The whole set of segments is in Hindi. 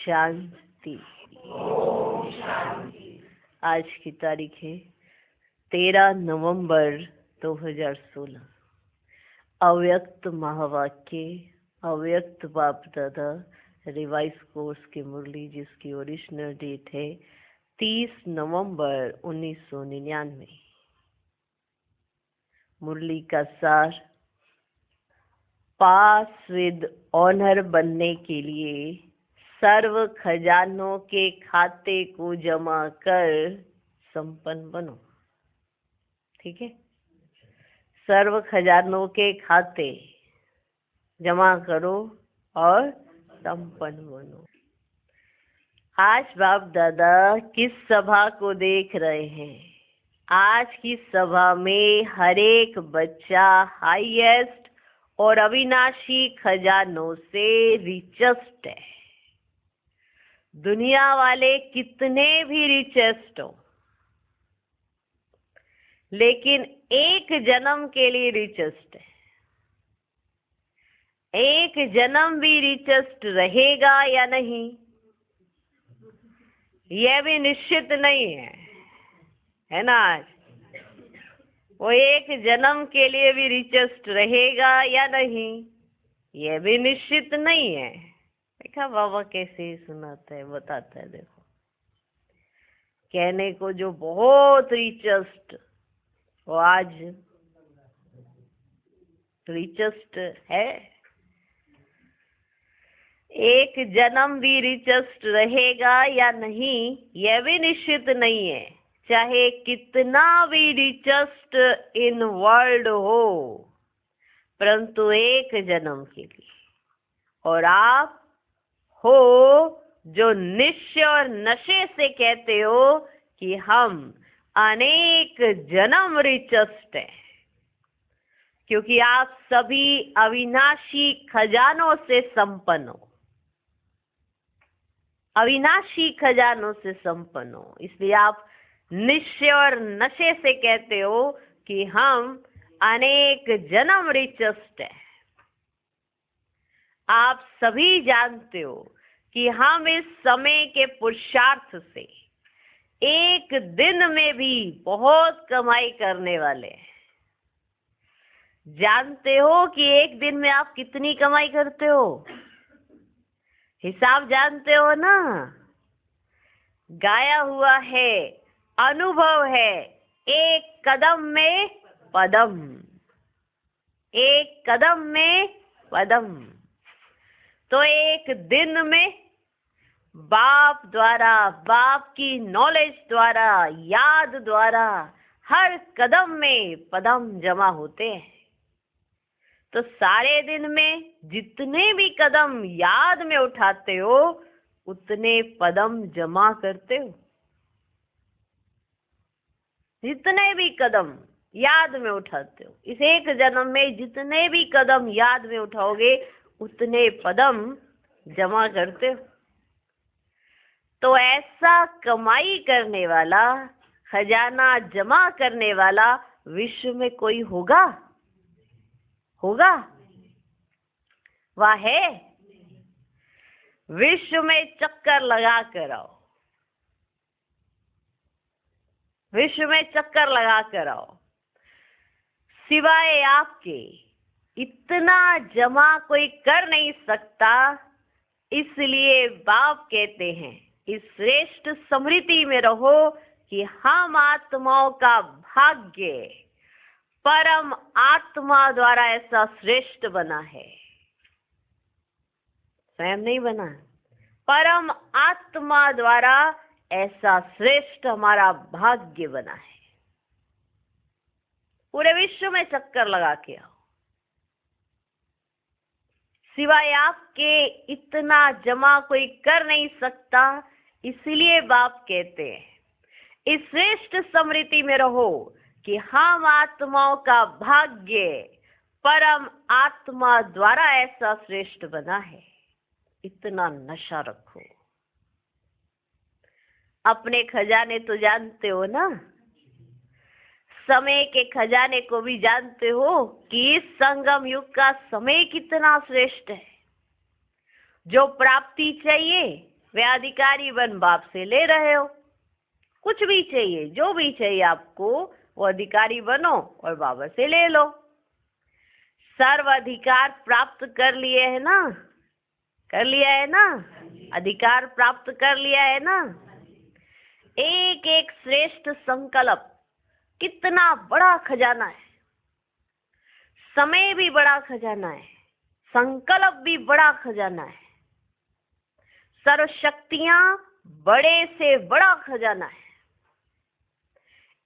शांति। आज की तारीख है 13 नवंबर 2016। अव्यक्त महावाक्य, अव्यक्त बाप दादा रिवाइज कोर्स की मुरली, जिसकी ओरिजिनल डेट है 30 नवंबर 1999। मुरली का सार, पास विद ऑनर बनने के लिए सर्व खजानों के खाते को जमा कर संपन्न बनो। ठीक है, सर्व खजानों के खाते जमा करो और संपन्न बनो। आज बाप दादा किस सभा को देख रहे हैं? आज की सभा में हर एक बच्चा हाईएस्ट और अविनाशी खजानों से रिचेस्ट है। दुनिया वाले कितने भी रिचेस्ट हो, लेकिन एक जन्म के लिए रिचेस्ट है। एक जन्म भी रिचेस्ट रहेगा या नहीं, यह भी निश्चित नहीं है ना। आज वो एक जन्म के लिए भी रिचेस्ट रहेगा या नहीं, यह भी निश्चित नहीं है। देखा बाबा कैसे सुनाता है, बताता है। देखो, कहने को जो बहुत रिचेस्ट, वो आज रिचेस्ट है। एक जन्म भी रिचेस्ट रहेगा या नहीं, यह भी निश्चित नहीं है, चाहे कितना भी रिचेस्ट इन वर्ल्ड हो, परंतु एक जन्म के लिए। और आप हो जो निश्चय और नशे से कहते हो कि हम अनेक जन्म रिचेस्ट हैं, क्योंकि आप सभी अविनाशी खजानों से संपन्न हो। अविनाशी खजानों से संपन्न हो, इसलिए आप निश्चय और नशे से कहते हो कि हम अनेक जन्म रिचेस्ट है। आप सभी जानते हो कि हम इस समय के पुरुषार्थ से एक दिन में भी बहुत कमाई करने वाले हैं। जानते हो कि एक दिन में आप कितनी कमाई करते हो? हिसाब जानते हो ना। गाया हुआ है, अनुभव है, एक कदम में पदम, एक कदम में पदम। तो एक दिन में बाप द्वारा, बाप की नॉलेज द्वारा, याद द्वारा हर कदम में पदम जमा होते हैं। तो सारे दिन में जितने भी कदम याद में उठाते हो, उतने पदम जमा करते हो। जितने भी कदम याद में उठाते हो, इस एक जन्म में जितने भी कदम याद में उठाओगे, उतने पदम जमा करते हो। तो ऐसा कमाई करने वाला, खजाना जमा करने वाला विश्व में कोई होगा? होगा? वह है? विश्व में चक्कर लगा कर आओ, विश्व में चक्कर लगा कर आओ। सिवाय आपके इतना जमा कोई कर नहीं सकता। इसलिए बाप कहते हैं, इस श्रेष्ठ स्मृति में रहो कि हम आत्माओं का भाग्य परम आत्मा द्वारा ऐसा श्रेष्ठ बना है। स्वयं नहीं बना, परम आत्मा द्वारा ऐसा श्रेष्ठ हमारा भाग्य बना है। पूरे विश्व में चक्कर लगा के आओ। सिवाय आपके इतना जमा कोई कर नहीं सकता। इसलिए बाप कहते हैं, इस श्रेष्ठ स्मृति में रहो कि हम आत्माओं का भाग्य परम आत्मा द्वारा ऐसा श्रेष्ठ बना है। इतना नशा रखो। अपने खजाने तो जानते हो ना, समय के खजाने को भी जानते हो कि इस संगम युग का समय कितना श्रेष्ठ है। जो प्राप्ति चाहिए वे अधिकारी बन बाप से ले रहे हो। कुछ भी चाहिए, जो भी चाहिए आपको, वो अधिकारी बनो और बाबा से ले लो। सर्व अधिकार प्राप्त कर लिए है ना, कर लिया है ना, अधिकार प्राप्त कर लिया है ना। एक एक श्रेष्ठ संकल्प कितना बड़ा खजाना है। समय भी बड़ा खजाना है, संकल्प भी बड़ा खजाना है, सर्व शक्तियां बड़े से बड़ा खजाना है।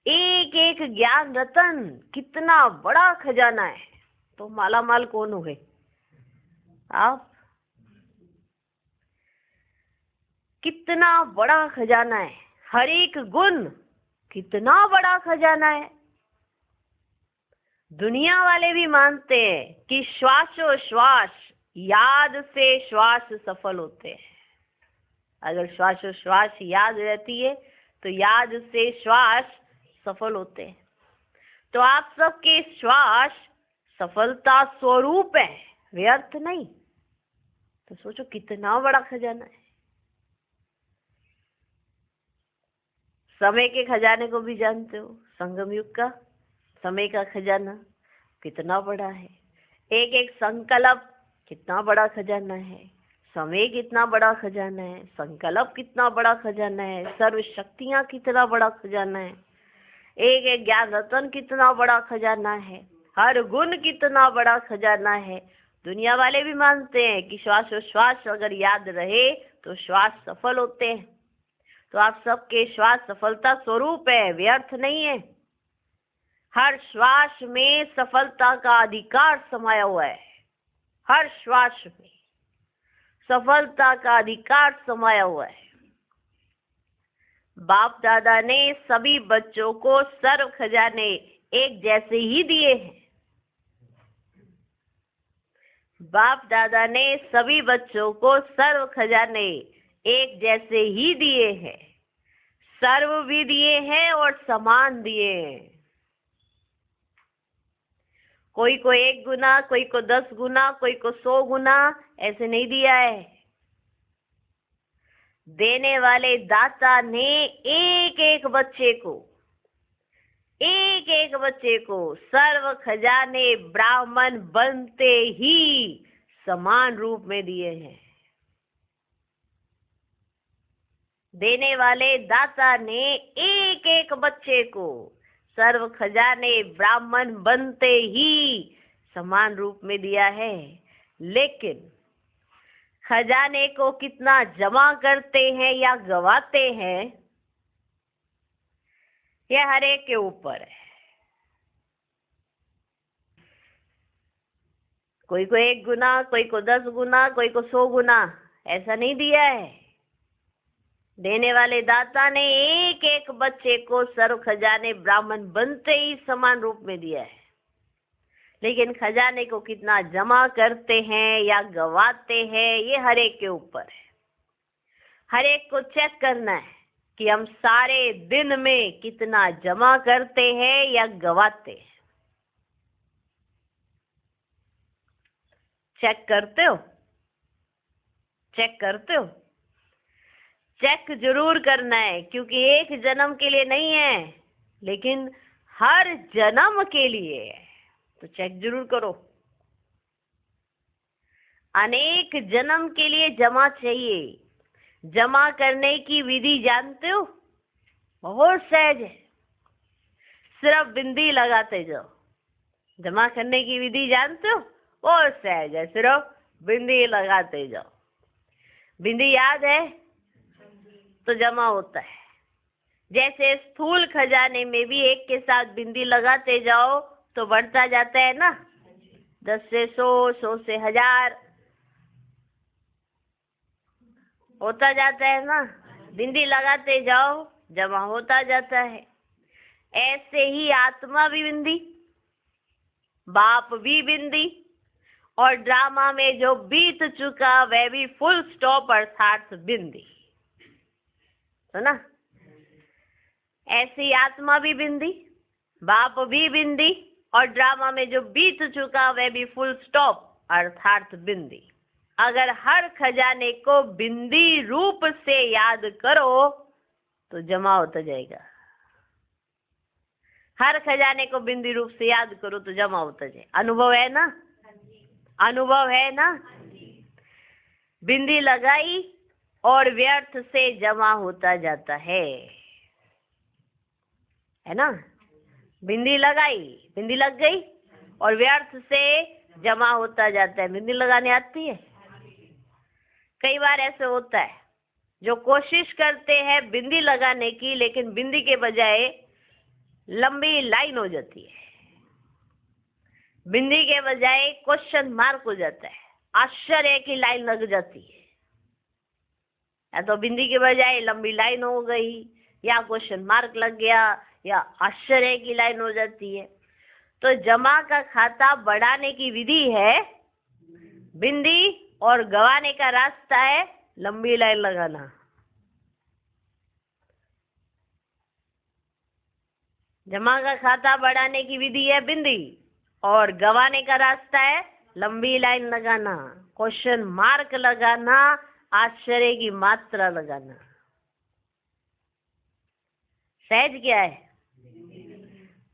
एक एक ज्ञान रतन कितना बड़ा खजाना है। तो माला माल कौन हुए? आप। कितना बड़ा खजाना है। हर एक गुण कितना बड़ा खजाना है। दुनिया वाले भी मानते हैं कि श्वासोश्वास याद से श्वास सफल होते हैं। अगर श्वासोश्वास याद रहती है तो याद से श्वास सफल होते हैं। तो आप सबके श्वास सफलता स्वरूप है, व्यर्थ नहीं। तो सोचो कितना बड़ा खजाना है। समय के खजाने को भी जानते हो, संगम युग का समय का खजाना कितना बड़ा है। एक एक संकल्प कितना बड़ा खजाना है, समय कितना बड़ा खजाना है, संकल्प कितना बड़ा खजाना है, सर्व शक्तियां कितना बड़ा खजाना है, एक एक ज्ञान रतन कितना बड़ा खजाना है, हर गुण कितना बड़ा खजाना है। दुनिया वाले भी मानते हैं कि श्वासोश्वास अगर याद रहे तो श्वास सफल होते हैं। तो आप सबके श्वास सफलता स्वरूप है, व्यर्थ नहीं है। हर श्वास में सफलता का अधिकार समाया हुआ है। हर श्वास में सफलता का अधिकार समाया हुआ है। बाप दादा ने सभी बच्चों को सर्व खजाने एक जैसे ही दिए हैं। बाप दादा ने सभी बच्चों को सर्व खजाने एक जैसे ही दिए हैं। सर्व भी दिए हैं और समान दिए हैं। कोई को 1 गुना, कोई को 10 गुना, कोई को 100 गुना, ऐसे नहीं दिया है। देने वाले दाता ने एक एक बच्चे को सर्व खजाने ब्राह्मण बनते ही समान रूप में दिए हैं। देने वाले दाता ने एक एक बच्चे को सर्व खजाने ब्राह्मण बनते ही समान रूप में दिया है। लेकिन खजाने को कितना जमा करते हैं या गवाते हैं, यह हर एक के ऊपर है। कोई को 1 गुना, कोई को 10 गुना, कोई को 100 गुना, ऐसा नहीं दिया है। देने वाले दाता ने एक एक बच्चे को सर्व खजाने ब्राह्मण बनते ही समान रूप में दिया है। लेकिन खजाने को कितना जमा करते हैं या गवाते हैं, ये हर एक के ऊपर है। हर एक को चेक करना है कि हम सारे दिन में कितना जमा करते हैं या गवाते हैं। चेक करते हो? चेक करते हो? चेक जरूर करना है, क्योंकि एक जन्म के लिए नहीं है, लेकिन हर जन्म के लिए है। तो चेक जरूर करो। अनेक जन्म के लिए जमा चाहिए। जमा करने की विधि जानते हो? बहुत सहज है। सिर्फ बिंदी लगाते जाओ। जमा करने की विधि जानते हो? बहुत सहज है, सिर्फ बिंदी लगाते जाओ। बिंदी याद है तो जमा होता है। जैसे स्थूल खजाने में भी एक के साथ बिंदी लगाते जाओ तो बढ़ता जाता है ना, 10 से 100, 100 से 1000 होता जाता है ना। बिंदी लगाते जाओ, जमा होता जाता है। ऐसे ही आत्मा भी बिंदी, बाप भी बिंदी, और ड्रामा में जो बीत चुका वह भी फुल स्टॉप अर्थात बिंदी, है ना। ऐसी आत्मा भी बिंदी, बाप भी बिंदी, और ड्रामा में जो बीत चुका वह भी फुल स्टॉप अर्थात बिंदी। अगर हर खजाने को बिंदी रूप से याद करो तो जमा होता जाएगा। हर खजाने को बिंदी रूप से याद करो तो जमा होता जाएगा। अनुभव है ना? अनुभव है ना? बिंदी लगाई और व्यर्थ से जमा होता जाता है ना? बिंदी लगाई, बिंदी लग गई और व्यर्थ से जमा होता जाता है। बिंदी लगाने आती है? कई बार ऐसे होता है जो कोशिश करते हैं बिंदी लगाने की, लेकिन बिंदी के बजाय लंबी लाइन हो जाती है। बिंदी के बजाय क्वेश्चन मार्क हो जाता है, आश्चर्य की लाइन लग जाती है। या तो बिंदी के बजाय लंबी लाइन हो गई, या क्वेश्चन मार्क लग गया, या आश्चर्य की लाइन हो जाती है। तो जमा का खाता बढ़ाने की विधि है बिंदी, और गवाने का रास्ता है लंबी लाइन लगाना। जमा का खाता बढ़ाने की विधि है बिंदी, और गवाने का रास्ता है लंबी लाइन लगाना, क्वेश्चन मार्क लगाना, आश्चर्य की मात्रा लगाना। सहज क्या है?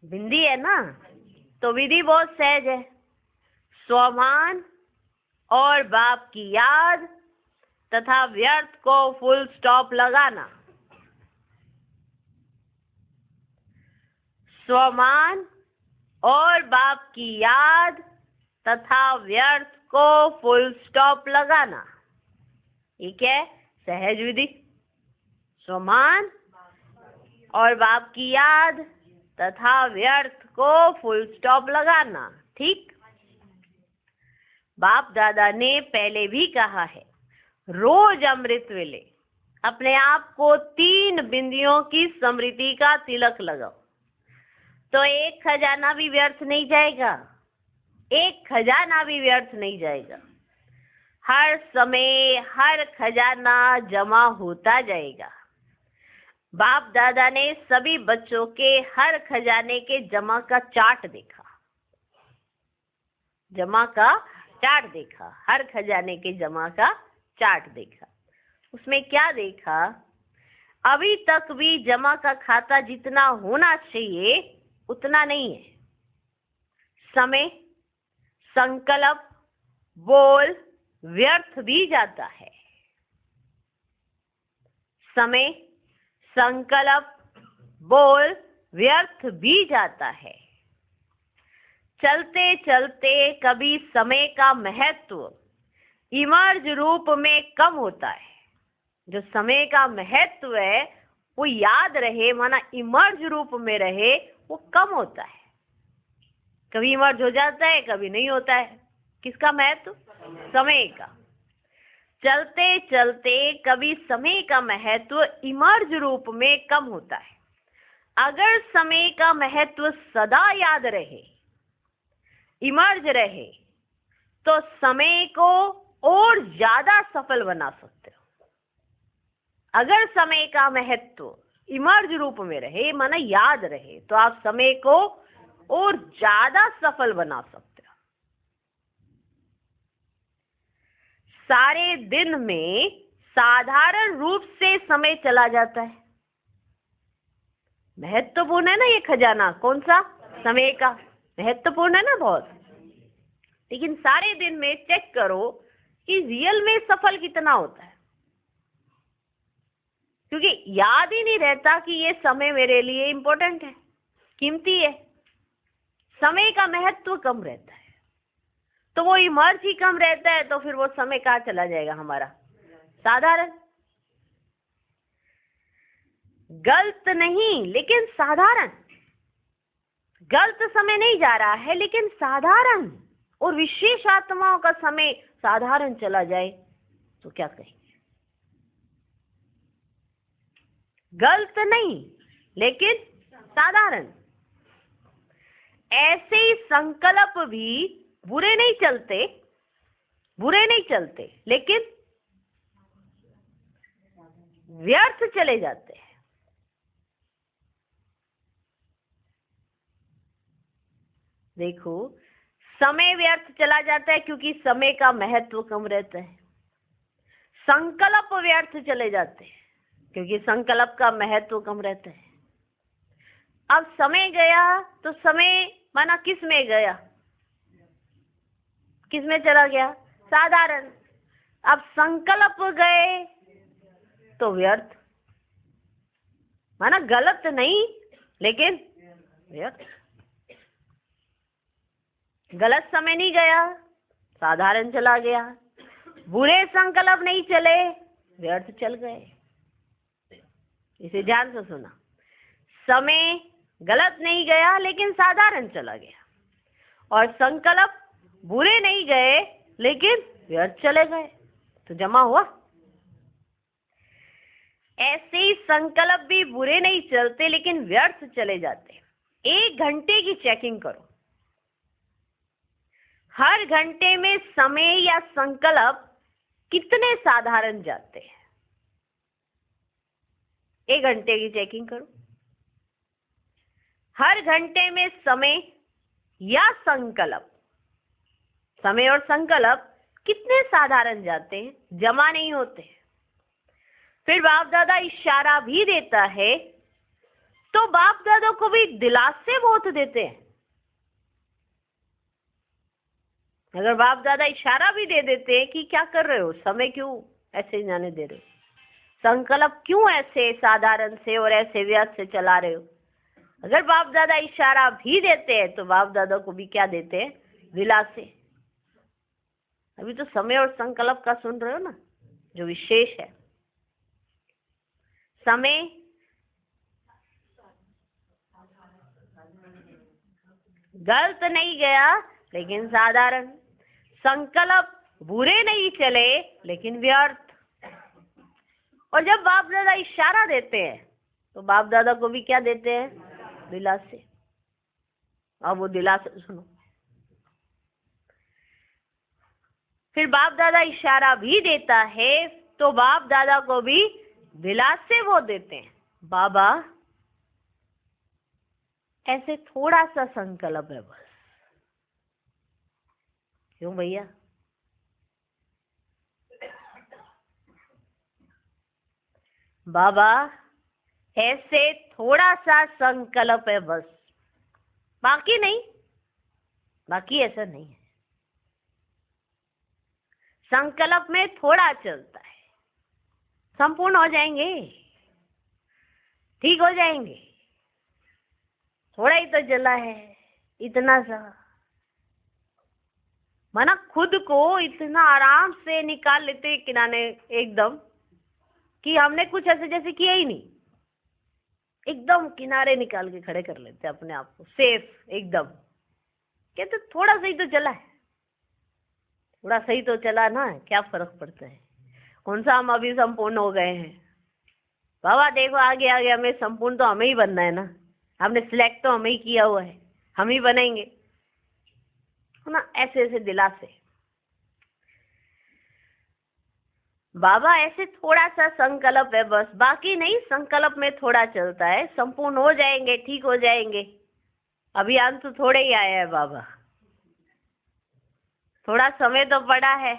बिंदी है ना? तो विधि बहुत सहज है। स्वमान और बाप की याद तथा व्यर्थ को फुल स्टॉप लगाना। स्वमान और बाप की याद तथा व्यर्थ को फुल स्टॉप लगाना, ठीक है? सहज विधि। स्वमान और बाप की याद तथा व्यर्थ को फुल स्टॉप लगाना, ठीक? बाप दादा ने पहले भी कहा है, रोज अमृत वेले अपने आप को 3 बिंदियों की स्मृति का तिलक लगाओ, तो एक खजाना भी व्यर्थ नहीं जाएगा। एक खजाना भी व्यर्थ नहीं जाएगा। हर समय हर खजाना जमा होता जाएगा। बाप दादा ने सभी बच्चों के हर खजाने के जमा का चार्ट देखा। जमा का चार्ट देखा, हर खजाने के जमा का चार्ट देखा। उसमें क्या देखा? अभी तक भी जमा का खाता जितना होना चाहिए उतना नहीं है। समय, संकल्प, बोल व्यर्थ भी जाता है। समय, संकल्प, बोल व्यर्थ भी जाता है। चलते चलते कभी समय का महत्व इमर्ज रूप में कम होता है। जो समय का महत्व है वो याद रहे, माना इमर्ज रूप में रहे, वो कम होता है। कभी इमर्ज हो जाता है, कभी नहीं होता है। किसका महत्व? समय का। चलते चलते कभी समय का महत्व इमर्ज रूप में कम होता है। अगर समय का महत्व सदा याद रहे, इमर्ज रहे, तो समय को और ज्यादा सफल बना सकते हो। अगर समय का महत्व इमर्ज रूप में रहे, माना याद रहे, तो आप समय को और ज्यादा सफल बना सकते हो। सारे दिन में साधारण रूप से समय चला जाता है। महत्वपूर्ण है ना ये खजाना? कौन सा? समय का। महत्वपूर्ण है ना बहुत। लेकिन सारे दिन में चेक करो कि रियल में सफल कितना होता है, क्योंकि याद ही नहीं रहता कि ये समय मेरे लिए इंपॉर्टेंट है, कीमती है। समय का महत्व कम रहता है, तो वो इमर्ज ही कम रहता है, तो फिर वो समय कहाँ चला जाएगा हमारा? साधारण। गलत नहीं, लेकिन साधारण। गलत समय नहीं जा रहा है, लेकिन साधारण और विशेष आत्माओं का समय साधारण चला जाए तो क्या कहेंगे? गलत नहीं, लेकिन साधारण। ऐसे ही संकल्प भी बुरे नहीं चलते, बुरे नहीं चलते, लेकिन व्यर्थ चले जाते हैं। देखो, समय व्यर्थ चला जाता है क्योंकि समय का महत्व कम रहता है। संकल्प व्यर्थ चले जाते हैं क्योंकि संकल्प का महत्व कम रहता है। अब समय गया तो समय माना किस में गया, किस में चला गया, साधारण। अब संकल्प गए तो व्यर्थ, माना गलत नहीं लेकिन व्यर्थ। गलत समय नहीं गया, साधारण चला गया। बुरे संकल्प नहीं चले, व्यर्थ चल गए। इसे ध्यान से सुना, समय गलत नहीं गया लेकिन साधारण चला गया, और संकल्प बुरे नहीं गए लेकिन व्यर्थ चले गए, तो जमा हुआ। ऐसे ही संकल्प भी बुरे नहीं चलते लेकिन व्यर्थ चले जाते। 1 घंटे की चेकिंग करो, हर घंटे में समय या संकल्प कितने साधारण जाते हैं। 1 घंटे की चेकिंग करो, हर घंटे में समय या संकल्प, समय और संकल्प कितने साधारण जाते हैं, जमा नहीं होते। फिर बाप दादा इशारा भी देता है तो बाप दादा को भी दिलासे बहुत देते हैं। अगर बाप दादा इशारा भी दे देते हैं कि क्या कर रहे हो, समय क्यों ऐसे जाने दे रहे हो, संकल्प क्यों ऐसे साधारण से और ऐसे व्यर्थ से चला रहे हो, अगर बाप दादा इशारा भी देते हैं तो बाप दादा को भी क्या देते हैं, दिलासे। अभी तो समय और संकल्प का सुन रहे हो ना, जो विशेष है। समय गलत नहीं गया लेकिन साधारण, संकल्प बुरे नहीं चले लेकिन व्यर्थ। और जब बाप दादा इशारा देते हैं तो बाप दादा को भी क्या देते हैं, दिलासे। अब वो दिलासे सुनो। फिर बाप दादा इशारा भी देता है तो बाप दादा को भी दिलासे वो देते हैं। बाबा ऐसे थोड़ा सा संकल्प है बस। क्यों भैया, बाबा ऐसे थोड़ा सा संकल्प है बस, बाकी नहीं, बाकी ऐसा नहीं है। संकल्प में थोड़ा चलता है, संपूर्ण हो जाएंगे, ठीक हो जाएंगे। थोड़ा ही तो चला है, इतना सा, माना खुद को इतना आराम से निकाल लेते किनारे एकदम कि हमने कुछ ऐसे जैसे किया ही नहीं, एकदम किनारे निकाल के खड़े कर लेते अपने आप को, सेफ एकदम। कहते थोड़ा सही तो चला है, थोड़ा सही तो चला ना, क्या फर्क पड़ता है, कौन सा हम अभी संपूर्ण हो गए हैं। बाबा देखो आगे आगे हमें संपूर्ण तो हमें ही बनना है ना, हमने सिलेक्ट तो हमें ही किया हुआ है, हम ही बनेंगे है ना। ऐसे ऐसे दिलासे। बाबा ऐसे थोड़ा सा संकल्प है बस, बाकी नहीं, संकल्प में थोड़ा चलता है, संपूर्ण हो जाएंगे, ठीक हो जाएंगे। अभी अंत तो थोड़े ही आया है बाबा, थोड़ा समय तो पड़ा है,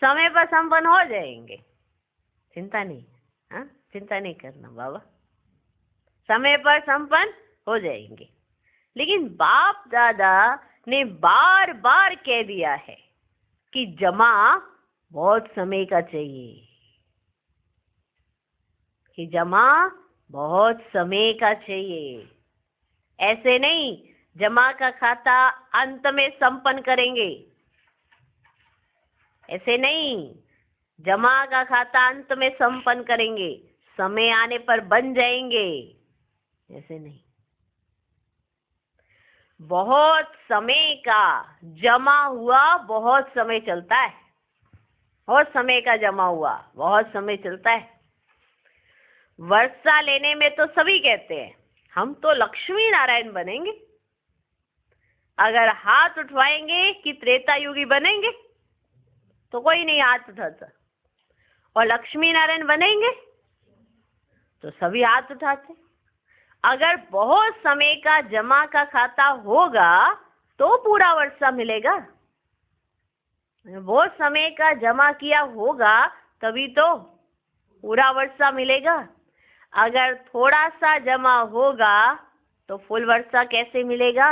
समय पर संपन्न हो जाएंगे, चिंता नहीं, हाँ चिंता नहीं करना बाबा, समय पर संपन्न हो जाएंगे। लेकिन बाप दादा ने बार बार कह दिया है कि जमा बहुत समय का चाहिए, कि जमा बहुत समय का चाहिए। ऐसे नहीं जमा का खाता अंत में संपन्न करेंगे, ऐसे नहीं जमा का खाता अंत में संपन्न करेंगे, समय आने पर बन जाएंगे, ऐसे नहीं। बहुत समय का जमा हुआ बहुत समय चलता है, बहुत समय का जमा हुआ बहुत समय चलता है। वर्षा लेने में तो सभी कहते हैं हम तो लक्ष्मी नारायण बनेंगे, अगर हाथ उठवाएंगे कि त्रेता युगी बनेंगे तो कोई नहीं हाथ उठाता, और लक्ष्मी नारायण बनेंगे तो सभी हाथ उठाते। अगर बहुत समय का जमा का खाता होगा तो पूरा वर्षा मिलेगा। वो समय का जमा किया होगा तभी तो पूरा वर्षा मिलेगा। अगर थोड़ा सा जमा होगा तो फुल वर्षा कैसे मिलेगा?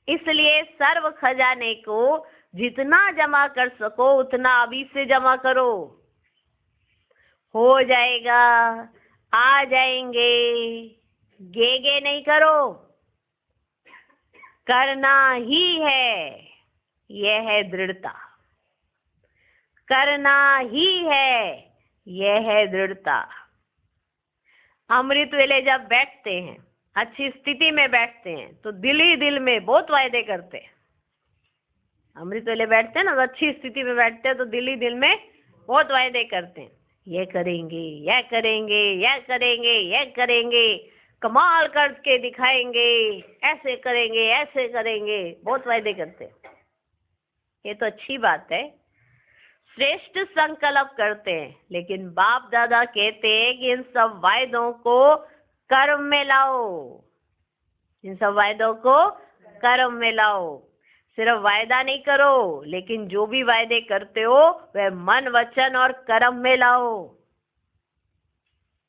इसलिए सर्व खजाने को जितना जमा कर सको उतना अभी से जमा करो। हो जाएगा, आ जाएंगे, गे नहीं करो, करना ही है। यह है दृढ़ता, करना ही है, यह है दृढ़ता। अमृत वेले जब बैठते हैं, अच्छी स्थिति में बैठते हैं, तो दिल ही दिल में बहुत वायदे करते हैं। अमृत वेले बैठते हैं ना, तो अच्छी स्थिति में बैठते हैं तो दिल ही दिल में बहुत वायदे करते हैं। ये करेंगे, यह करेंगे, यह करेंगे, यह करेंगे, कमाल करके दिखाएंगे, ऐसे करेंगे, ऐसे करेंगे, बहुत वायदे करते हैं। ये तो अच्छी बात है, श्रेष्ठ संकल्प करते हैं। लेकिन बाप दादा कहते हैं कि इन सब वायदों को कर्म में लाओ, इन सब वायदों को कर्म में लाओ। सिर्फ वायदा नहीं करो, लेकिन जो भी वायदे करते हो वह मन, वचन और कर्म में लाओ।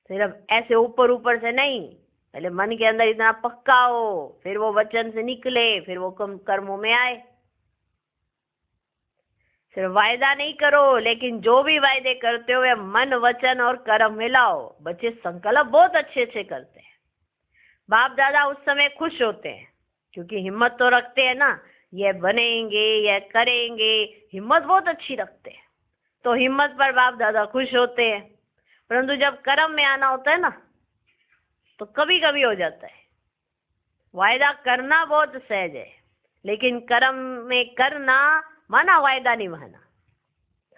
सिर्फ ऐसे ऊपर ऊपर से नहीं, पहले मन के अंदर इतना पक्का हो, फिर वो वचन से निकले, फिर वो कर्मों में आए। सिर्फ वायदा नहीं करो, लेकिन जो भी वायदे करते हो वह मन, वचन और कर्म में लाओ। बच्चे संकल्प बहुत अच्छे अच्छे करते हैं। बाप दादा उस समय खुश होते हैं, क्योंकि हिम्मत तो रखते हैं ना, ये बनेंगे, ये करेंगे, हिम्मत बहुत अच्छी रखते हैं, तो हिम्मत पर बाप दादा खुश होते हैं। परंतु जब कर्म में आना होता है ना, तो कभी कभी हो जाता है। वायदा करना बहुत सहज है, लेकिन कर्म में करना माना वायदा निभाना।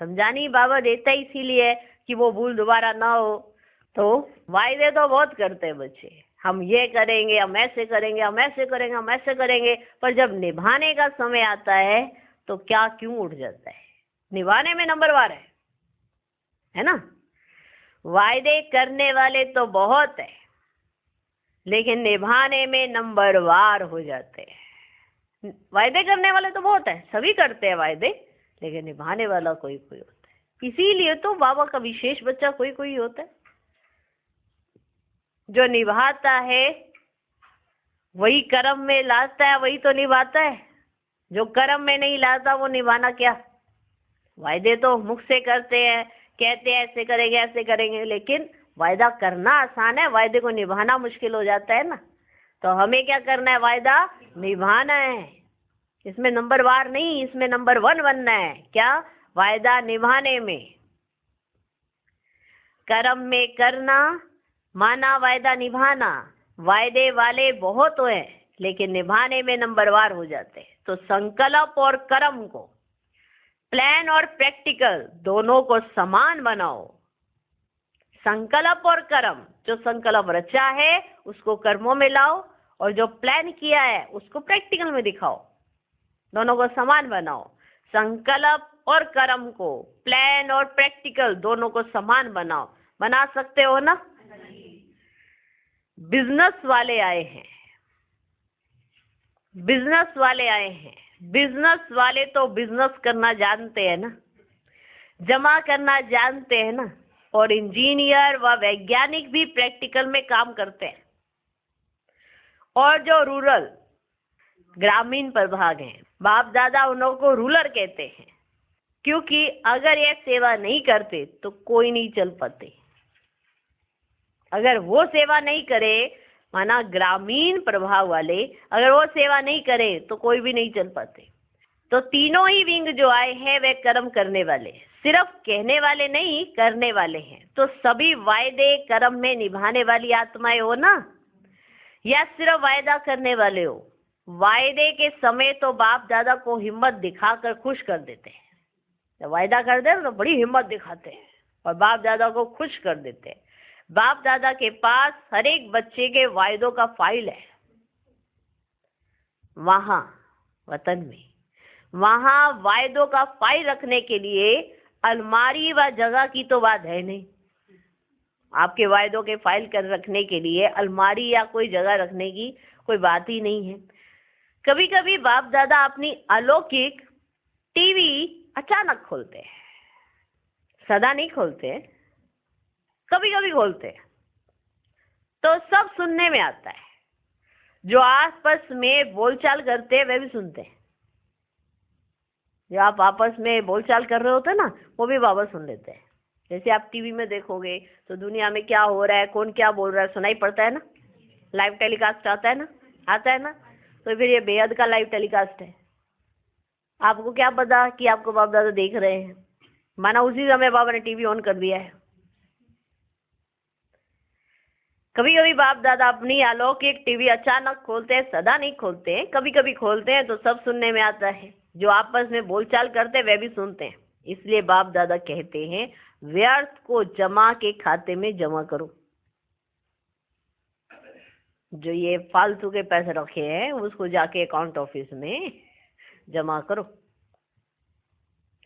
समझानी बाबा देता इसीलिए कि वो भूल दोबारा ना हो। तो वायदे तो बहुत करते हैं बच्चे, हम ये करेंगे, हम ऐसे करेंगे, हम ऐसे करेंगे, हम ऐसे करेंगे, पर जब निभाने का समय आता है तो क्या क्यों उठ जाता है। निभाने में नंबरवार है ना। वायदे करने वाले तो बहुत है, लेकिन निभाने में नंबरवार हो जाते हैं। वायदे करने वाले तो बहुत है, सभी करते हैं वायदे, लेकिन निभाने वाला कोई कोई होता है। इसीलिए तो बाबा का विशेष बच्चा कोई कोई होता है। जो निभाता है वही कर्म में लाता है, वही तो निभाता है। जो कर्म में नहीं लाता वो निभाना क्या। वायदे तो मुख से करते हैं, कहते हैं ऐसे करेंगे ऐसे करेंगे, लेकिन वायदा करना आसान है, वायदे को निभाना मुश्किल हो जाता है ना। तो हमें क्या करना है, वायदा निभाना है। इसमें नंबरवार नहीं, इसमें नंबर 1 बनना है। क्या? वायदा निभाने में। कर्म में करना माना वायदा निभाना। वायदे वाले बहुत हैं, लेकिन निभाने में नंबरवार हो जाते हैं। तो संकल्प और कर्म को, प्लान और प्रैक्टिकल दोनों को समान बनाओ। संकल्प और कर्म, जो संकल्प रचा है उसको कर्मों में लाओ, और जो प्लान किया है उसको प्रैक्टिकल में दिखाओ। दोनों को समान बनाओ। संकल्प और कर्म को, प्लान और प्रैक्टिकल दोनों को समान बनाओ। बना सकते हो ना। बिजनेस वाले आए हैं, बिजनेस वाले आए हैं। बिजनेस वाले तो बिजनेस करना जानते हैं ना, जमा करना जानते हैं ना। और इंजीनियर व वैज्ञानिक भी प्रैक्टिकल में काम करते हैं। और जो रूरल, ग्रामीण प्रभाग हैं, बाप दादा उन को रूरल कहते हैं, क्योंकि अगर ये सेवा नहीं करते तो कोई नहीं चल पाते। अगर वो सेवा नहीं करे, माना ग्रामीण प्रभाव वाले, अगर वो सेवा नहीं करे तो कोई भी नहीं चल पाते। तो तीनों ही विंग जो आए हैं वे कर्म करने वाले, सिर्फ कहने वाले नहीं, करने वाले हैं। तो सभी वायदे कर्म में निभाने वाली आत्माएं हो ना, या सिर्फ वायदा करने वाले हो। वायदे के समय तो बाप दादा को हिम्मत दिखाकर खुश कर देते हैं। जब वायदा कर दे तो बड़ी हिम्मत दिखाते हैं और बाप दादा को खुश कर देते हैं। बाप दादा के पास हर एक बच्चे के वायदों का फाइल है। वहां वतन में, वहां वायदों का फाइल रखने के लिए अलमारी व जगह की तो बात है नहीं। आपके वायदों के फाइल कर रखने के लिए अलमारी या कोई जगह रखने की कोई बात ही नहीं है। कभी कभी बाप दादा अपनी अलौकिक टीवी अचानक खोलते हैं, सदा नहीं खोलते, कभी कभी खोलते हैं, तो सब सुनने में आता है। जो आपस में बोलचाल करते हैं वे भी सुनते हैं। जो आप आपस में बोलचाल कर रहे होते हैं ना, वो भी बाबा सुन लेते हैं। जैसे आप टीवी में देखोगे तो दुनिया में क्या हो रहा है, कौन क्या बोल रहा है, सुनाई पड़ता है ना। लाइव टेलीकास्ट आता है ना, आता है ना। तो फिर ये बेहद का लाइव टेलीकास्ट है। आपको क्या पता कि आपको बाप दादा देख रहे हैं, माना उसी समय बाबा ने टीवी ऑन कर दिया है। कभी कभी बाप दादा अपनी अलौकिक टीवी अचानक खोलते हैं, सदा नहीं खोलते हैं, कभी कभी खोलते हैं तो सब सुनने में आता है। जो आपस में बोलचाल करते हैं वे भी सुनते हैं। इसलिए बाप दादा कहते हैं व्यर्थ को जमा के खाते में जमा करो। जो ये फालतू के पैसे रखे हैं उसको जाके अकाउंट ऑफिस में जमा करो।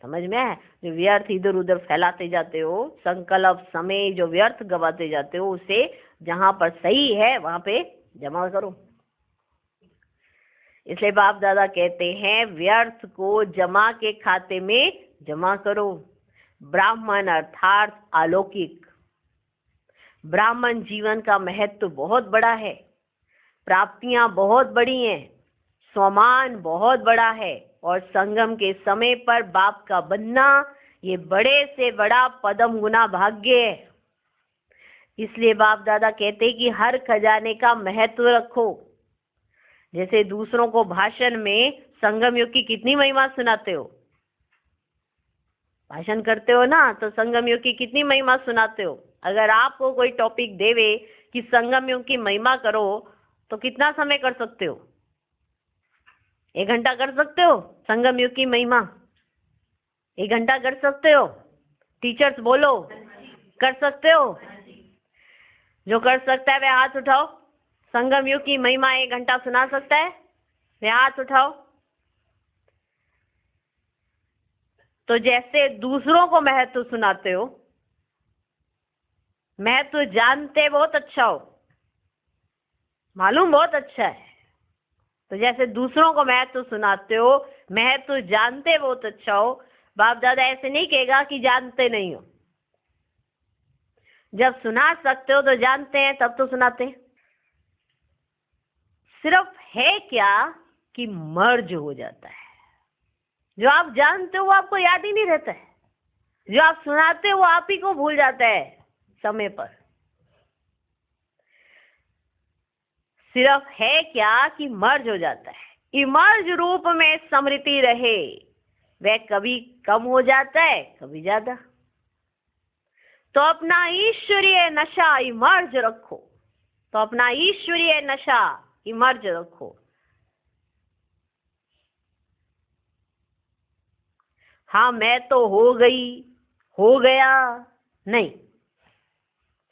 समझ में है? जो व्यर्थ इधर उधर फैलाते जाते हो, संकल्प समय जो व्यर्थ गवाते जाते हो, उसे जहां पर सही है वहां पे जमा करो। इसलिए बाप दादा कहते हैं व्यर्थ को जमा के खाते में जमा करो। ब्राह्मण अर्थात अलौकिक। ब्राह्मण जीवन का महत्व बहुत बड़ा है, प्राप्तियां बहुत बड़ी हैं, सम्मान बहुत बड़ा है, और संगम के समय पर बाप का बनना ये बड़े से बड़ा पदम गुना भाग्य है। इसलिए बाप दादा कहते हैं कि हर खजाने का महत्व रखो। जैसे दूसरों को भाषण में संगम युग की कितनी महिमा सुनाते हो, भाषण करते हो ना, तो संगम युग की कितनी महिमा सुनाते हो। अगर आपको कोई टॉपिक देवे कि संगम युग की महिमा करो तो कितना समय कर सकते हो? 1 घंटा कर सकते हो? संगम युग की महिमा 1 घंटा कर सकते हो? टीचर्स बोलो, कर सकते हो? जो कर सकता है वे हाथ उठाओ। संगम युग की महिमा 1 घंटा सुना सकता है? वे हाथ उठाओ। तो जैसे दूसरों को महत्व सुनाते हो, महत्व जानते बहुत अच्छा हो, मालूम बहुत अच्छा है, तो जैसे दूसरों को महत्व सुनाते हो, महत्व जानते बहुत अच्छा हो। बाप दादा ऐसे नहीं कहेगा कि जानते नहीं हो। जब सुना सकते हो तो जानते हैं, तब तो सुनाते हैं। सिर्फ है क्या कि मर्ज हो जाता है। जो आप जानते हो वो आपको याद ही नहीं रहता है, जो आप सुनाते हो वो आप ही को भूल जाता है समय पर। सिर्फ है क्या कि मर्ज हो जाता है। इमर्ज रूप में स्मृति रहे, वह कभी कम हो जाता है, कभी ज्यादा। तो अपना ईश्वरीय नशा इमर्ज रखो, तो अपना ईश्वरीय नशा इमर्ज रखो। हाँ मैं तो हो गई, हो गया नहीं।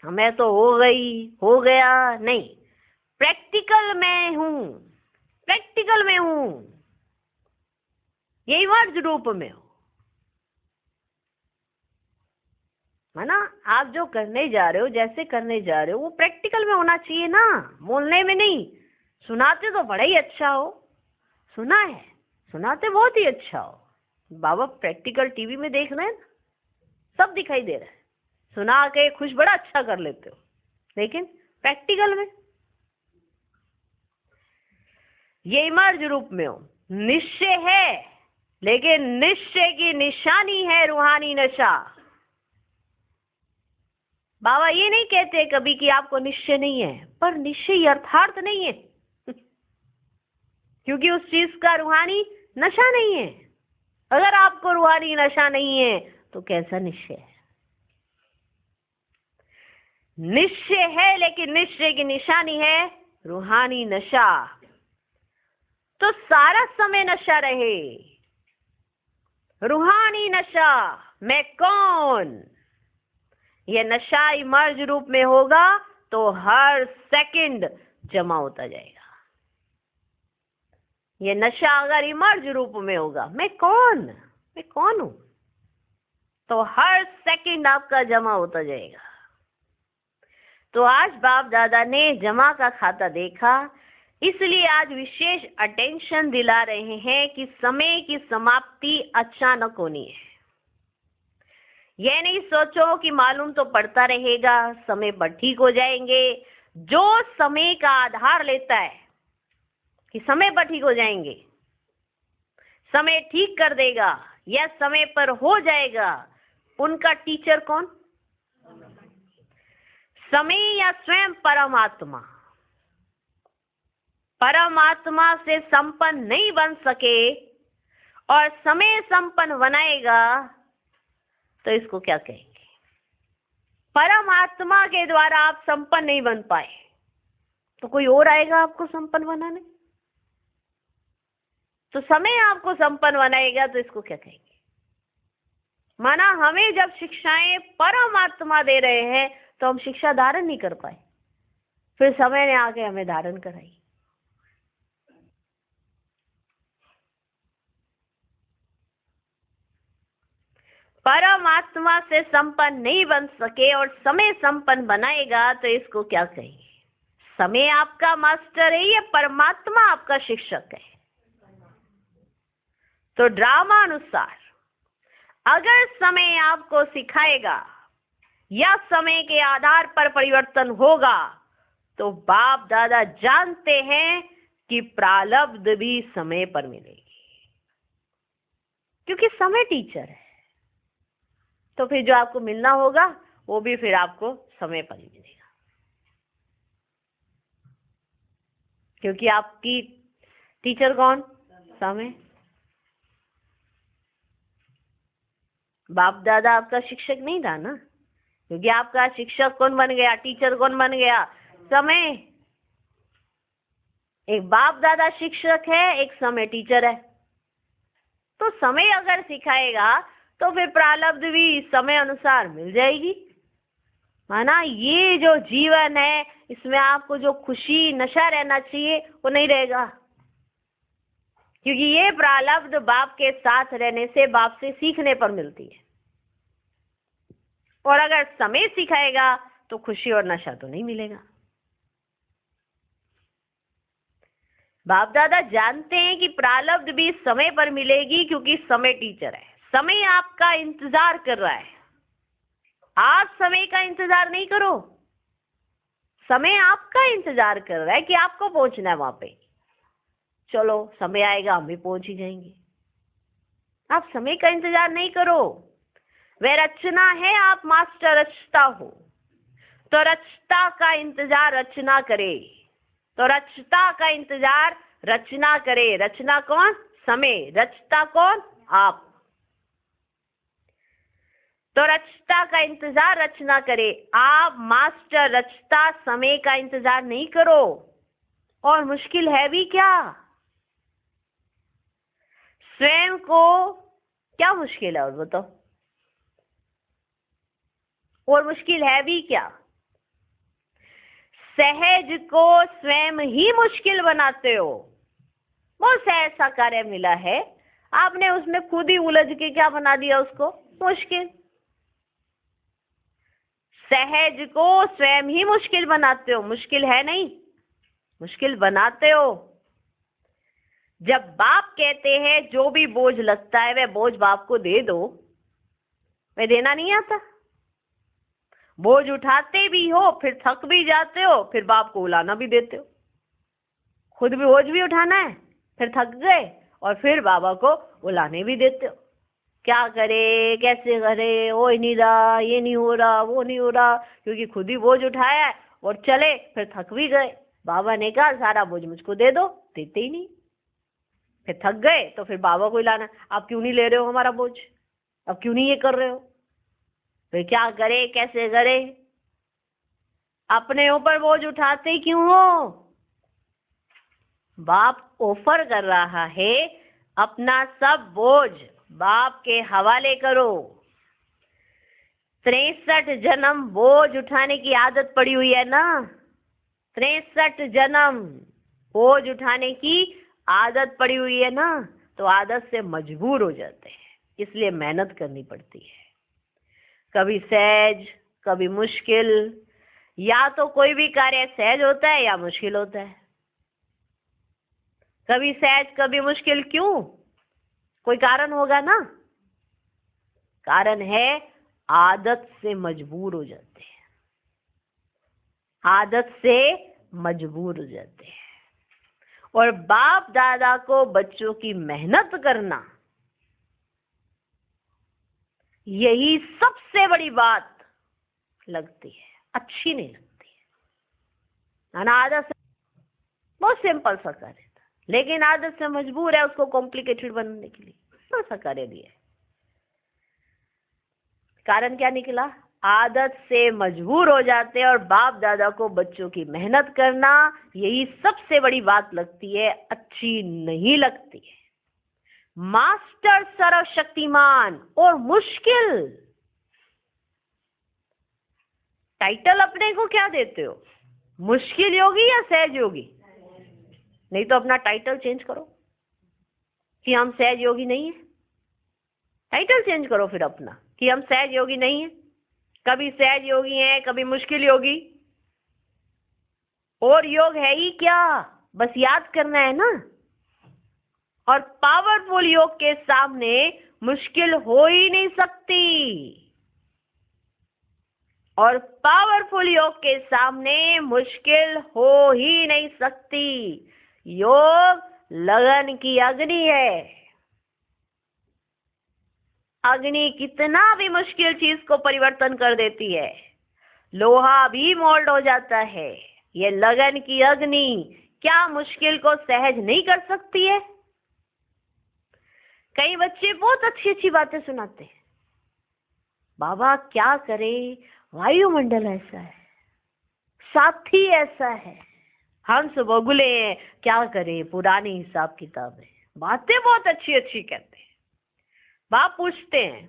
हाँ मैं तो हो गई, हो गया नहीं। प्रैक्टिकल में हूं, प्रैक्टिकल में हूं, यही वर्ज रूप में हो, है ना। आप जो करने जा रहे हो, जैसे करने जा रहे हो, वो प्रैक्टिकल में होना चाहिए ना, बोलने में नहीं। सुनाते तो बड़ा ही अच्छा हो, सुना है, सुनाते बहुत ही अच्छा हो। बाबा प्रैक्टिकल टीवी में देख रहे हैं ना, सब दिखाई दे रहा है, सुना के खुश बड़ा अच्छा कर लेते हो, लेकिन प्रैक्टिकल में ये इमर्ज रूप में हो। निश्चय है, लेकिन निश्चय की निशानी है रूहानी नशा। बाबा ये नहीं कहते कभी कि आपको निश्चय नहीं है, पर निश्चय यथार्थ नहीं है क्योंकि उस चीज का रूहानी नशा नहीं है। अगर आपको रूहानी नशा नहीं है तो कैसा निश्चय है? निश्चय है, लेकिन निश्चय की निशानी है रूहानी नशा। तो सारा समय नशा रहे, रूहानी नशा। मैं कौन, यह नशा इमर्ज रूप में होगा तो हर सेकंड जमा होता जाएगा। यह नशा अगर इमर्ज रूप में होगा, मैं कौन हूं, तो हर सेकंड आपका जमा होता जाएगा। तो आज बाप दादा ने जमा का खाता देखा, इसलिए आज विशेष अटेंशन दिला रहे हैं कि समय की समाप्ति अचानक होनी है। यह नहीं सोचो कि मालूम तो पड़ता रहेगा, समय पर ठीक हो जाएंगे। जो समय का आधार लेता है कि समय पर ठीक हो जाएंगे, समय ठीक कर देगा या समय पर हो जाएगा, उनका टीचर कौन? समय या स्वयं परमात्मा। परमात्मा से संपन्न नहीं बन सके और समय संपन्न बनाएगा तो इसको क्या कहेंगे? परमात्मा के द्वारा आप संपन्न नहीं बन पाए तो कोई और आएगा आपको संपन्न बनाने? तो समय आपको संपन्न बनाएगा तो इसको क्या कहेंगे? माना हमें जब शिक्षाएं परमात्मा दे रहे हैं तो हम शिक्षा धारण नहीं कर पाए, फिर समय ने आके हमें धारण कराई। परमात्मा से संपन्न नहीं बन सके और समय संपन्न बनाएगा तो इसको क्या कहेंगे? समय आपका मास्टर है या परमात्मा आपका शिक्षक है? तो ड्रामा अनुसार अगर समय आपको सिखाएगा या समय के आधार पर परिवर्तन होगा तो बाप दादा जानते हैं कि प्रारब्ध भी समय पर मिलेगी, क्योंकि समय टीचर है। तो फिर जो आपको मिलना होगा वो भी फिर आपको समय पर ही मिलेगा, क्योंकि आपकी टीचर कौन? समय। बाप दादा आपका शिक्षक नहीं था ना, क्योंकि आपका शिक्षक कौन बन गया? टीचर कौन बन गया? समय। एक बाप दादा शिक्षक है, एक समय टीचर है। तो समय अगर सिखाएगा तो फिर प्रारब्ध भी समय अनुसार मिल जाएगी। माना ये जो जीवन है इसमें आपको जो खुशी नशा रहना चाहिए वो नहीं रहेगा, क्योंकि ये प्रारब्ध बाप के साथ रहने से, बाप से सीखने पर मिलती है। और अगर समय सिखाएगा तो खुशी और नशा तो नहीं मिलेगा। बाप दादा जानते हैं कि प्रारब्ध भी समय पर मिलेगी, क्योंकि समय टीचर है। समय आपका इंतजार कर रहा है, आप समय का इंतजार नहीं करो। समय आपका इंतजार कर रहा है कि आपको पहुंचना है वहां पे। चलो समय आएगा हम भी पहुंच ही जाएंगे। आप समय का इंतजार नहीं करो। वह रचना है, आप मास्टर रचता हो, तो रचता का इंतजार रचना करे। तो रचता का इंतजार रचना करे। रचना कौन? समय। रचता कौन? आप। तो रचता का इंतजार रचना करे। आप मास्टर रचता समय का इंतजार नहीं करो। और मुश्किल है भी क्या? स्वयं को क्या मुश्किल है और बताओ? और मुश्किल है भी क्या? सहज को स्वयं ही मुश्किल बनाते हो। बहुत सा ऐसा कार्य मिला है, आपने उसमें खुद ही उलझ के क्या बना दिया उसको? मुश्किल। सहज को स्वयं ही मुश्किल बनाते हो। मुश्किल है नहीं, मुश्किल बनाते हो। जब बाप कहते हैं जो भी बोझ लगता है वह बोझ बाप को दे दो, वह देना नहीं आता। बोझ उठाते भी हो, फिर थक भी जाते हो, फिर बाप को उलाना भी देते हो। खुद भी बोझ भी उठाना है, फिर थक गए और फिर बाबा को उलाने भी देते हो। क्या करे, कैसे करे, हो ही नहीं रहा, ये नहीं हो रहा, वो नहीं हो रहा, क्योंकि खुद ही बोझ उठाया है और चले, फिर थक भी गए। बाबा ने कहा सारा बोझ मुझको दे दो, देते ही नहीं। फिर थक गए तो फिर बाबा को लाना, आप क्यों नहीं ले रहे हो हमारा बोझ, अब क्यों नहीं ये कर रहे हो? फिर क्या करे, कैसे करे? अपने ऊपर बोझ उठाते क्यों हो? बाप ऑफर कर रहा है अपना सब बोझ बाप के हवाले करो। 63 जन्म बोझ उठाने की आदत पड़ी हुई है ना। 63 जन्म बोझ उठाने की आदत पड़ी हुई है ना, तो आदत से मजबूर हो जाते हैं, इसलिए मेहनत करनी पड़ती है। कभी सहज, कभी मुश्किल, या तो कोई भी कार्य सहज होता है या मुश्किल होता है। कभी सहज कभी मुश्किल, क्यों? कोई कारण होगा ना। कारण है आदत से मजबूर हो जाते हैं, आदत से मजबूर हो जाते हैं। और बाप दादा को बच्चों की मेहनत करना, यही सबसे बड़ी बात लगती है, अच्छी नहीं लगती है ना। आदत से बहुत सिंपल सा कार्य था, लेकिन आदत से मजबूर है उसको कॉम्प्लिकेटेड बनने के लिए, इतना सा कार्य दिया है। कारण क्या निकला? आदत से मजबूर हो जाते हैं और बाप दादा को बच्चों की मेहनत करना, यही सबसे बड़ी बात लगती है, अच्छी नहीं लगती है। मास्टर सर्वशक्तिमान और मुश्किल, टाइटल अपने को क्या देते हो? मुश्किल योगी या सहज योगी? नहीं तो अपना टाइटल चेंज करो कि हम सहज योगी नहीं है। टाइटल चेंज करो फिर अपना कि हम सहज योगी नहीं है। कभी सहज योगी हैं, कभी मुश्किल योगी। और योग है ही क्या, बस याद करना है ना। और पावरफुल योग के सामने मुश्किल हो ही नहीं सकती, और पावरफुल योग के सामने मुश्किल हो ही नहीं सकती। योग लगन की अग्नि है। अग्नि कितना भी मुश्किल चीज को परिवर्तन कर देती है, लोहा भी मोल्ड हो जाता है। ये लगन की अग्नि क्या मुश्किल को सहज नहीं कर सकती है? कई बच्चे बहुत अच्छी अच्छी बातें सुनाते हैं, बाबा क्या करे, वायुमंडल ऐसा है, साथी ऐसा है, हंस बगुले हैं, क्या करे, पुरानी हिसाब किताब है। बातें बहुत अच्छी अच्छी कहते हैं। बाप पूछते हैं,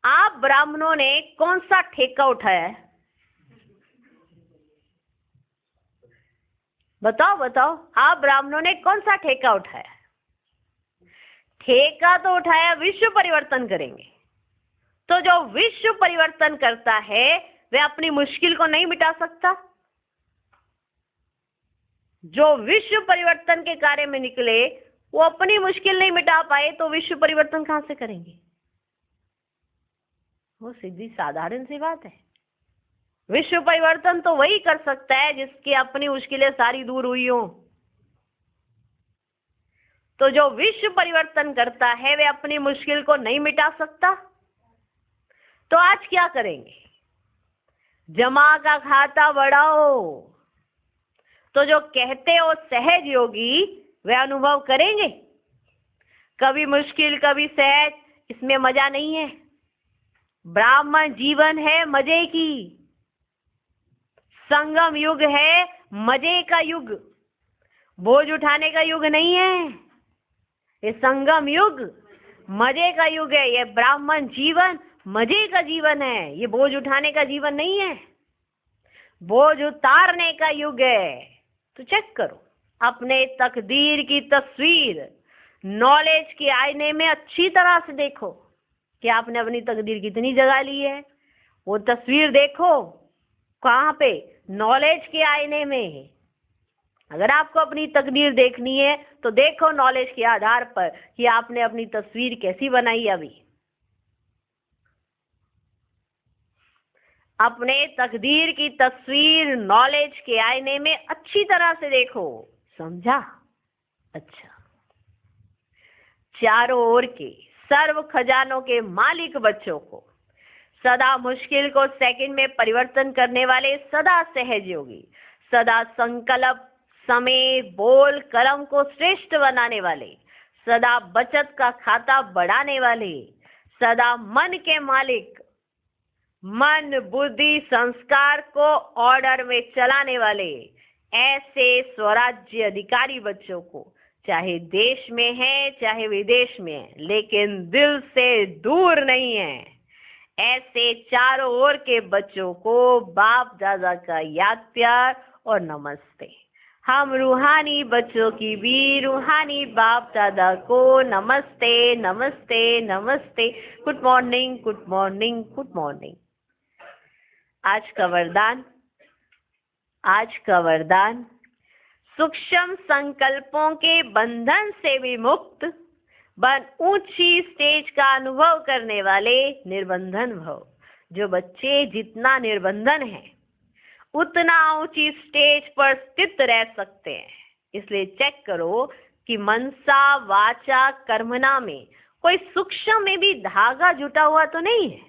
आप ब्राह्मणों ने कौन सा ठेका उठाया है? बताओ बताओ, आप ब्राह्मणों ने कौन सा ठेका उठाया? ठेका तो उठाया विश्व परिवर्तन करेंगे। तो जो विश्व परिवर्तन करता है वह अपनी मुश्किल को नहीं मिटा सकता। जो विश्व परिवर्तन के कार्य में निकले वो अपनी मुश्किल नहीं मिटा पाए तो विश्व परिवर्तन कहां से करेंगे? वो सीधी साधारण सी बात है। विश्व परिवर्तन तो वही कर सकता है जिसकी अपनी मुश्किलें सारी दूर हुई हो। तो जो विश्व परिवर्तन करता है वह अपनी मुश्किल को नहीं मिटा सकता। तो आज क्या करेंगे? जमा का खाता बढ़ाओ। तो जो कहते हो सहज योगी, वे अनुभव करेंगे। कभी मुश्किल कभी सहज, इसमें मजा नहीं है। ब्राह्मण जीवन है मजे की, संगम युग है मजे का युग, बोझ उठाने का युग नहीं है। ये संगम युग मजे का युग है। ये ब्राह्मण जीवन मजे का जीवन है, ये बोझ उठाने का जीवन नहीं है, बोझ उतारने का युग है। तो चेक करो अपने तकदीर की तस्वीर, नॉलेज के आईने में अच्छी तरह से देखो कि आपने अपनी तकदीर कितनी जगह ली है। वो तस्वीर देखो कहाँ पे? नॉलेज के आईने में। अगर आपको अपनी तकदीर देखनी है तो देखो नॉलेज के आधार पर कि आपने अपनी तस्वीर कैसी बनाई। अभी अपने तकदीर की तस्वीर नॉलेज के आईने में अच्छी तरह से देखो, समझा? अच्छा, चारों ओर के सर्व खजानों के मालिक बच्चों को, सदा मुश्किल को सेकंड में परिवर्तन करने वाले सदा सहज योगी, सदा संकल्प समय बोल कर्म को श्रेष्ठ बनाने वाले, सदा बचत का खाता बढ़ाने वाले, सदा मन के मालिक, मन बुद्धि संस्कार को ऑर्डर में चलाने वाले, ऐसे स्वराज्य अधिकारी बच्चों को, चाहे देश में है चाहे विदेश में है, लेकिन दिल से दूर नहीं है, ऐसे चारों ओर के बच्चों को बाप दादा का याद प्यार और नमस्ते। हम रूहानी बच्चों की भी रूहानी बाप दादा को नमस्ते नमस्ते नमस्ते। Good morning good morning good morning. आज का वरदान, सूक्ष्म संकल्पों के बंधन से विमुक्त बन ऊंची स्टेज का अनुभव करने वाले निर्बंधन भव। जो बच्चे जितना निर्बंधन है उतना ऊंची स्टेज पर स्थित रह सकते हैं। इसलिए चेक करो कि मनसा वाचा कर्मणा में कोई सूक्ष्म में भी धागा जुटा हुआ तो नहीं है।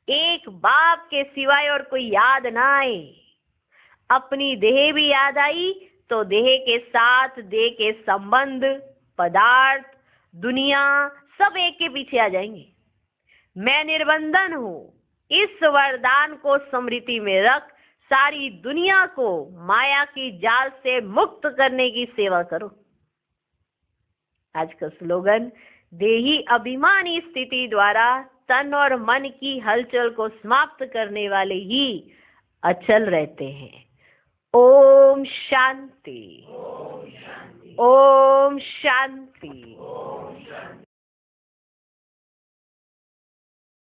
एक बाप के सिवाय और कोई याद ना आए। अपनी देह भी याद आई तो देह के साथ देह के संबंध, पदार्थ, दुनिया सब एक के पीछे आ जाएंगे। मैं निर्बंधन हूं, इस वरदान को स्मृति में रख सारी दुनिया को माया की जाल से मुक्त करने की सेवा करो। आज का स्लोगन, देही अभिमानी स्थिति द्वारा तन और मन की हलचल को समाप्त करने वाले ही अचल रहते हैं। ओम शांति, ओम शांति।